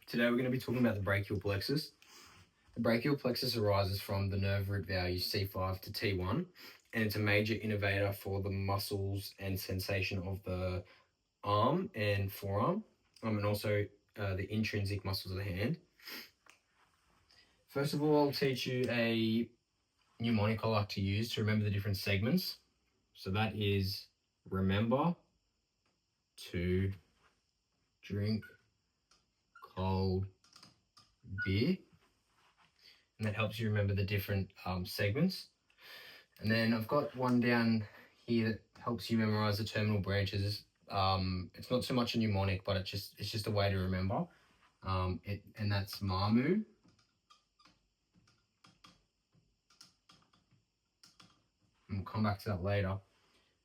Today we're going to be talking about the brachial plexus. The brachial plexus arises from the nerve root values C5 to T1, and it's a major innervator for the muscles and sensation of the arm and forearm, and also the intrinsic muscles of the hand. First of all, I'll teach you a mnemonic I like to use to remember the different segments. So that is remember to drink cold beer, and that helps you remember the different segments. And then I've got one down here that helps you memorize the terminal branches. It's not so much a mnemonic, but it's just a way to remember. And that's Mamu. And we'll come back to that later.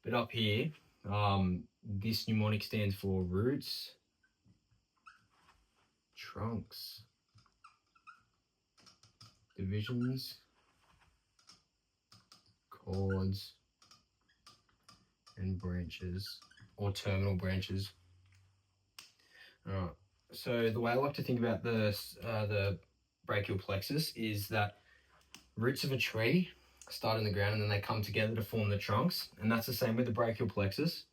But up here, this mnemonic stands for roots, trunks, divisions, chords, and branches, or terminal branches. Alright, so the way I like to think about the brachial plexus is that roots of a tree start in the ground and then they come together to form the trunks, and that's the same with the brachial plexus.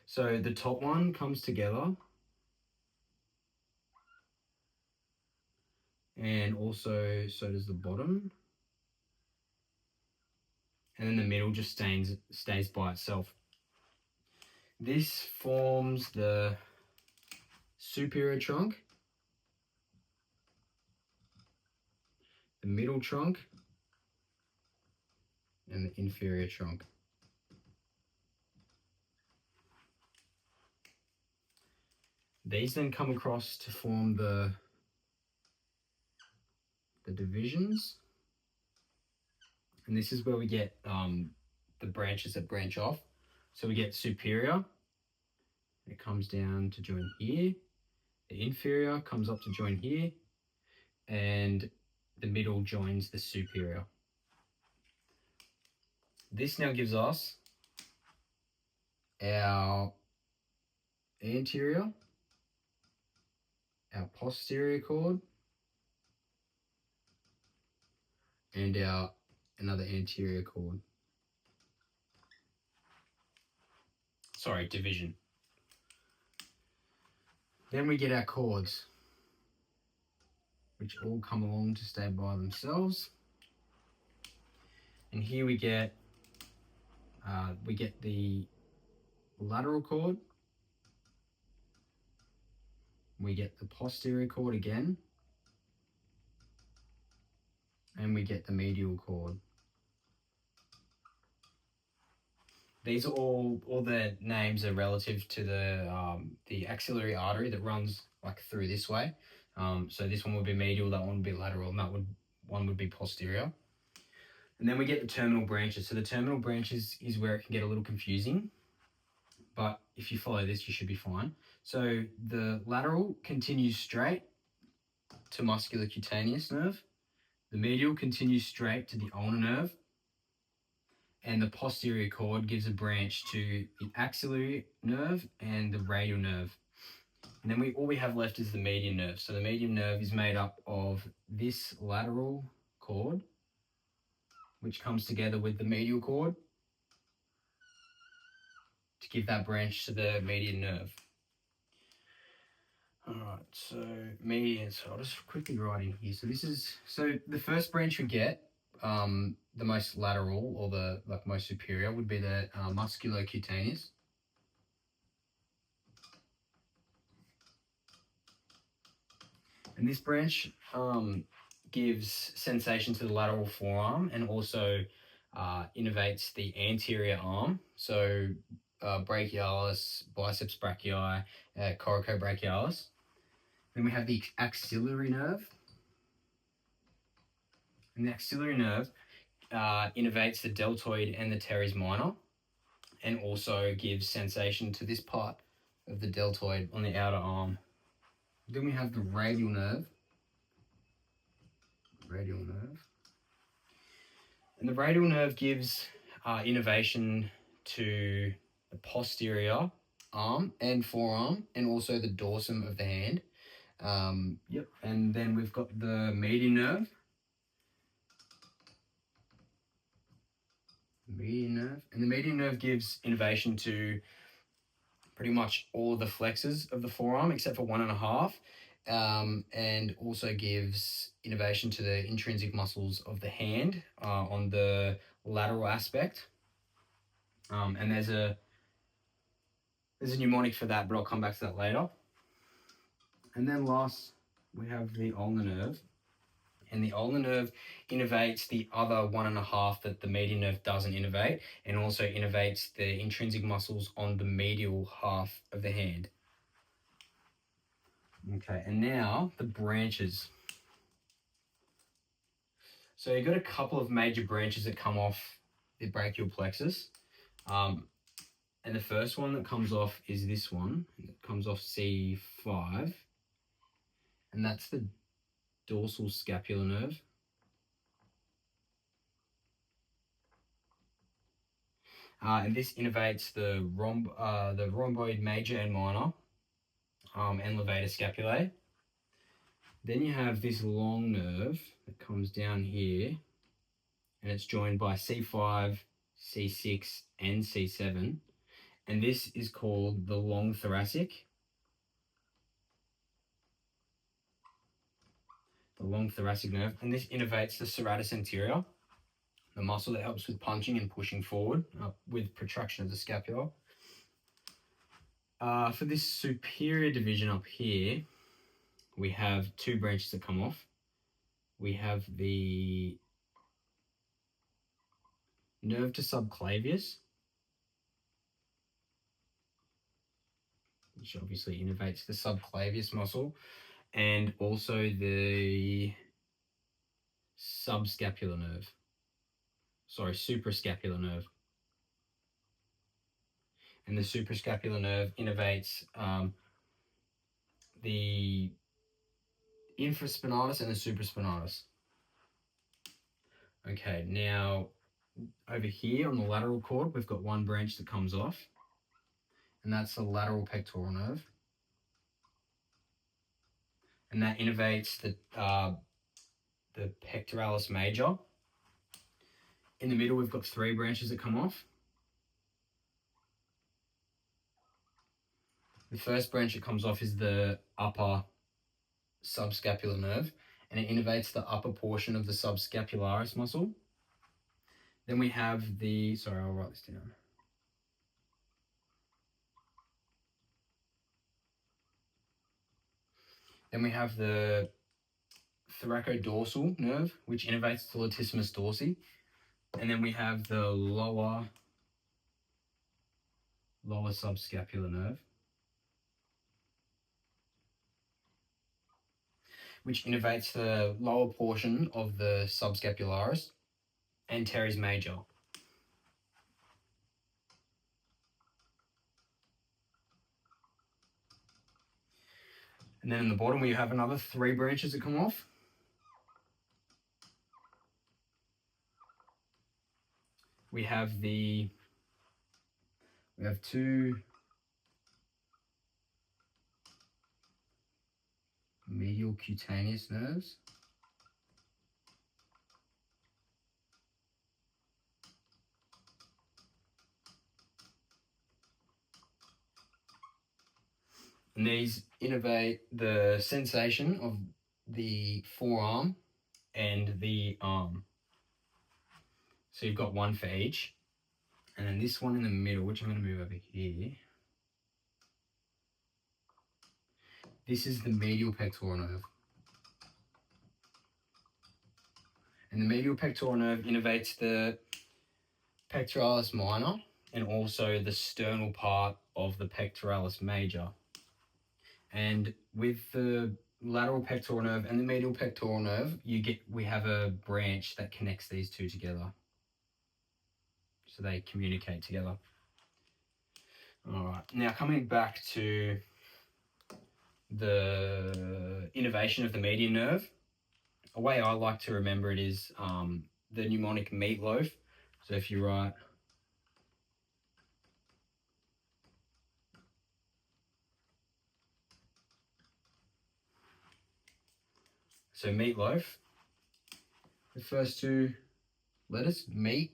So the top one comes together, and also so does the bottom, and then the middle just stays by itself. This forms the superior trunk, the middle trunk, and the inferior trunk. These then come across to form the divisions, and this is where we get the branches that branch off. So we get superior, it comes down to join here, the inferior comes up to join here, and the middle joins the superior. This now gives us our anterior, our posterior cord, and our another anterior cord. Sorry, division. Then we get our chords, which all come along to stay by themselves. And here we get the lateral cord, we get the posterior cord again, and we get the medial cord. These are all the names are relative to the axillary artery that runs like through this way. So this one would be medial, that one would be lateral, and one would be posterior. And then we get the terminal branches. So the terminal branches is where it can get a little confusing, but if you follow this, you should be fine. So the lateral continues straight to muscular cutaneous nerve. The medial continues straight to the ulnar nerve. And the posterior cord gives a branch to the axillary nerve and the radial nerve. And then all we have left is the median nerve. So the median nerve is made up of this lateral cord, which comes together with the medial cord to give that branch to the median nerve. Alright, so median, so I'll just quickly write in here. So the first branch we get, the most lateral or the most superior would be the musculocutaneous. And this branch gives sensation to the lateral forearm and also innervates the anterior arm. So brachialis, biceps brachii, coracobrachialis. Then we have the axillary nerve. And the axillary nerve innervates the deltoid and the teres minor, and also gives sensation to this part of the deltoid on the outer arm. Then we have the radial nerve. And the radial nerve gives innervation to the posterior arm and forearm, and also the dorsum of the hand. Yep. And then we've got the median nerve. Median nerve. And the median nerve gives innervation to pretty much all of the flexors of the forearm except for 1.5. And also gives innervation to the intrinsic muscles of the hand on the lateral aspect. And there's a mnemonic for that, but I'll come back to that later. And then last, we have the ulnar nerve. And the ulnar nerve innervates the other 1.5 that the median nerve doesn't innervate, and also innervates the intrinsic muscles on the medial half of the hand. Okay, and now the branches. So you've got a couple of major branches that come off the brachial plexus. And the first one that comes off is this one. It comes off C5. And that's the dorsal scapular nerve. And this innervates the rhomboid major and minor and levator scapulae. Then you have this long nerve that comes down here, and it's joined by C5, C6, and C7. And this is called the long thoracic. The long thoracic nerve. And this innervates the serratus anterior, the muscle that helps with punching and pushing forward with protraction of the scapula. For this superior division up here, we have two branches that come off. We have the nerve to subclavius, which obviously innervates the subclavius muscle, and also the suprascapular nerve. And the suprascapular nerve innervates the infraspinatus and the supraspinatus. Okay, now over here on the lateral cord, we've got one branch that comes off, and that's the lateral pectoral nerve. And that innervates the pectoralis major. In the middle, we've got three branches that come off. The first branch that comes off is the upper subscapular nerve, and it innervates the upper portion of the subscapularis muscle. Then we have I'll write this down. Then we have the thoracodorsal nerve, which innervates the latissimus dorsi. And then we have the lower subscapular nerve, which innervates the lower portion of the subscapularis and teres major. And then in the bottom, we have another three branches that come off. We have two medial cutaneous nerves. And these innervate the sensation of the forearm and the arm. So you've got one for each. And then this one in the middle, which I'm going to move over here. This is the medial pectoral nerve. And the medial pectoral nerve innervates the pectoralis minor and also the sternal part of the pectoralis major. And with the lateral pectoral nerve and the medial pectoral nerve, we have a branch that connects these two together. So they communicate together. All right, now coming back to the innervation of the median nerve, a way I like to remember it is the mnemonic meatloaf. So if you write So meatloaf, the first two letters, meat,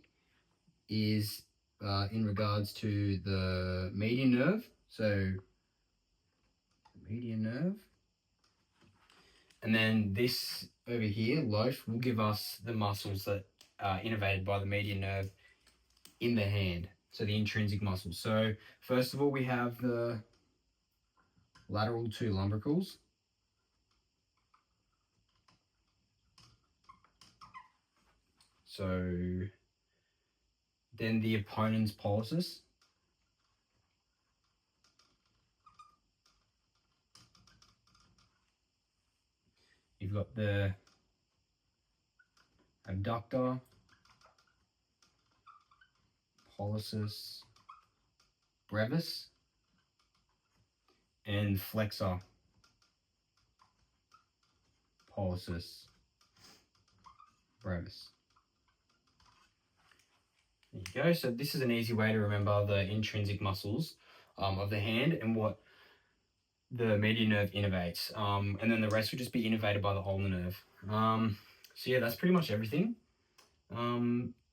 is in regards to the median nerve. So median nerve. And then this over here, loaf, will give us the muscles that are innervated by the median nerve in the hand. So the intrinsic muscles. So first of all, we have the lateral two lumbricals. So then the opponent's pollicis. You've got the abductor, pollicis brevis, and flexor, pollicis brevis. There you go. So this is an easy way to remember the intrinsic muscles of the hand and what the median nerve innervates. And then the rest would just be innervated by the ulnar nerve. So yeah, that's pretty much everything.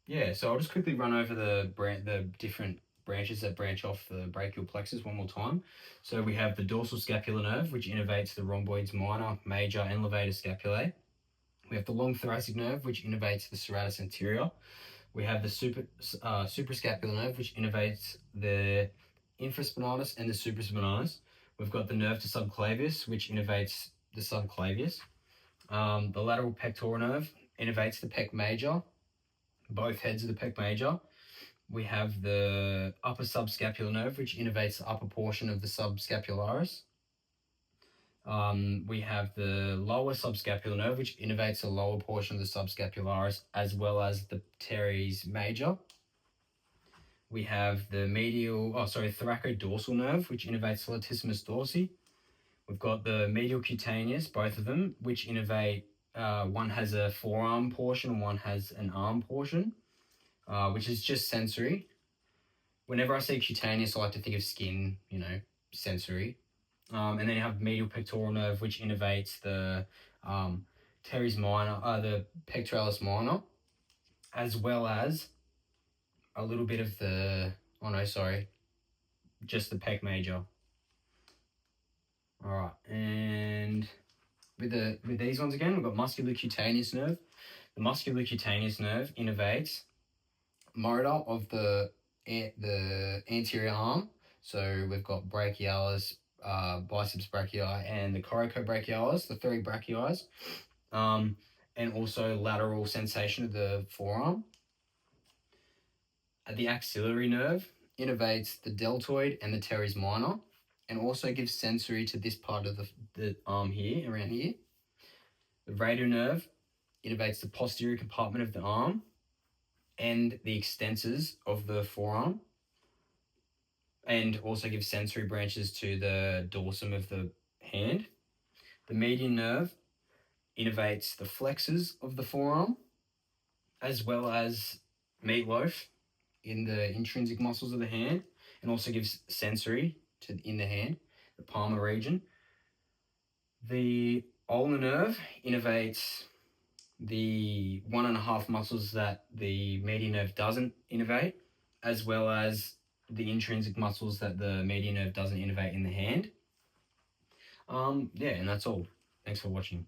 Yeah, so I'll just quickly run over the different branches that branch off the brachial plexus one more time. So we have the dorsal scapular nerve, which innervates the rhomboids minor, major, and levator scapulae. We have the long thoracic nerve, which innervates the serratus anterior. We have the suprascapular nerve, which innervates the infraspinatus and the supraspinatus. We've got the nerve to subclavius, which innervates the subclavius. The lateral pectoral nerve innervates the pec major, both heads of the pec major. We have the upper subscapular nerve, which innervates the upper portion of the subscapularis. We have the lower subscapular nerve, which innervates the lower portion of the subscapularis, as well as the teres major. We have the thoracodorsal nerve, which innervates the latissimus dorsi. We've got the medial cutaneous, both of them, which innervate, one has a forearm portion, one has an arm portion, which is just sensory. Whenever I say cutaneous, I like to think of skin, sensory. And then you have medial pectoral nerve, which innervates the teres minor, the pectoralis minor, as well as a little bit of just the pec major. All right, and with these ones again, we've got muscular cutaneous nerve. The muscular cutaneous nerve innervates motor of the anterior arm. So we've got brachialis, biceps brachii, and the coracobrachialis, the three brachii, and also lateral sensation of the forearm. The axillary nerve innervates the deltoid and the teres minor, and also gives sensory to this part of the arm here, around here. The radial nerve innervates the posterior compartment of the arm and the extensors of the forearm, and also gives sensory branches to the dorsum of the hand. The median nerve innervates the flexors of the forearm, as well as meatloaf in the intrinsic muscles of the hand, and also gives sensory in the hand, the palmar region. The ulnar nerve innervates the 1.5 muscles that the median nerve doesn't innervate, as well as the intrinsic muscles that the median nerve doesn't innervate in the hand. Yeah, and that's all. Thanks for watching.